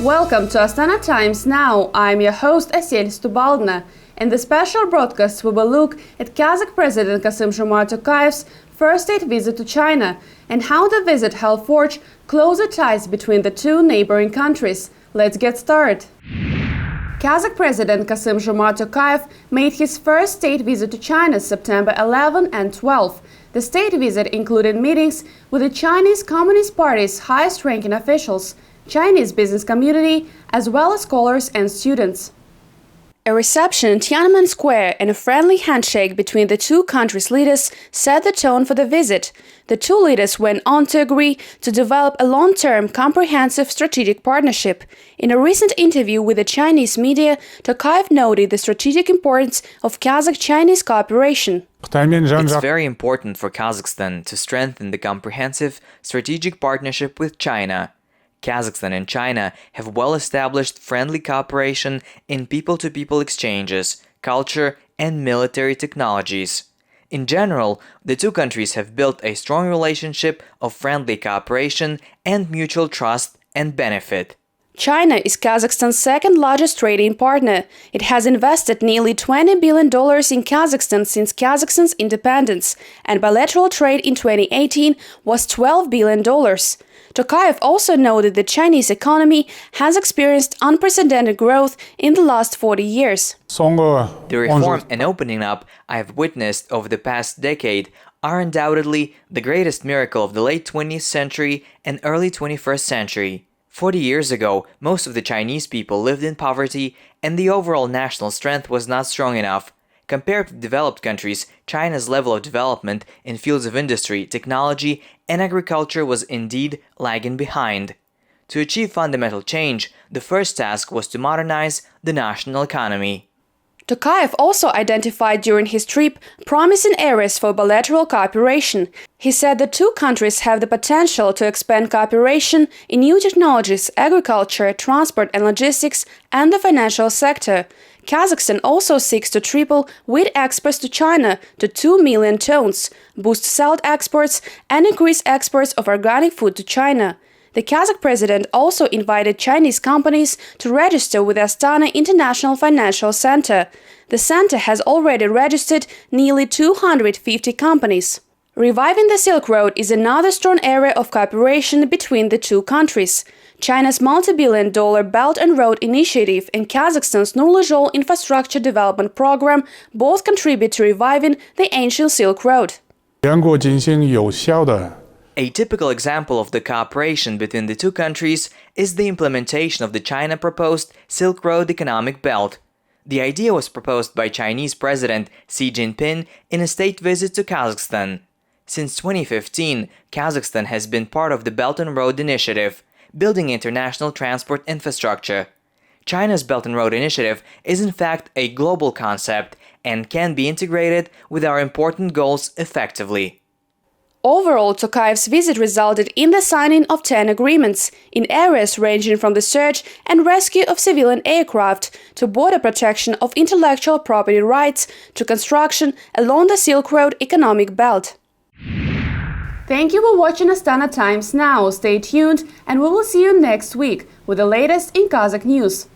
Welcome to Astana Times Now. I'm your host Asiel Stubaldna. In the special broadcast, we will look at Kazakh President Kassym-Jomart Tokayev's first state visit to China and how the visit helped forge closer ties between the two neighboring countries. Let's get started. Kazakh President Kassym-Jomart Tokayev made his first state visit to China September 11 and 12. The state visit included meetings with the Chinese Communist Party's highest-ranking officials, Chinese business community, as well as scholars and students. A reception in Tiananmen Square and a friendly handshake between the two countries' leaders set the tone for the visit. The two leaders went on to agree to develop a long-term, comprehensive strategic partnership. In a recent interview with the Chinese media, Tokayev noted the strategic importance of Kazakh-Chinese cooperation. It's very important for Kazakhstan to strengthen the comprehensive strategic partnership with China. Kazakhstan and China have well-established friendly cooperation in people-to-people exchanges, culture, and military technologies. In general, the two countries have built a strong relationship of friendly cooperation and mutual trust and benefit. China is Kazakhstan's second-largest trading partner. It has invested nearly $20 billion in Kazakhstan since Kazakhstan's independence, and bilateral trade in 2018 was $12 billion. Tokayev also noted the Chinese economy has experienced unprecedented growth in the last 40 years. The reform and opening up I have witnessed over the past decade are undoubtedly the greatest miracle of the late 20th century and early 21st century. 40 years ago, most of the Chinese people lived in poverty and the overall national strength was not strong enough. Compared to developed countries, China's level of development in fields of industry, technology, and agriculture was indeed lagging behind. To achieve fundamental change, the first task was to modernize the national economy. Tokayev also identified during his trip promising areas for bilateral cooperation. He said the two countries have the potential to expand cooperation in new technologies, agriculture, transport and logistics, and the financial sector. Kazakhstan also seeks to triple wheat exports to China to 2 million tons, boost salt exports, and increase exports of organic food to China. The Kazakh president also invited Chinese companies to register with Astana International Financial Center. The center has already registered nearly 250 companies. Reviving the Silk Road is another strong area of cooperation between the two countries. China's multi-billion-dollar Belt and Road Initiative and Kazakhstan's Nurlizhol Infrastructure Development Program both contribute to reviving the ancient Silk Road. A typical example of the cooperation between the two countries is the implementation of the China-proposed Silk Road Economic Belt. The idea was proposed by Chinese President Xi Jinping in a state visit to Kazakhstan. Since 2015, Kazakhstan has been part of the Belt and Road Initiative, building international transport infrastructure. China's Belt and Road Initiative is in fact a global concept and can be integrated with our important goals effectively. Overall, Tokayev's visit resulted in the signing of 10 agreements in areas ranging from the search and rescue of civilian aircraft to border protection of intellectual property rights to construction along the Silk Road economic belt. Thank you for watching Astana Times Now. Stay tuned and we will see you next week with the latest in Kazakh news.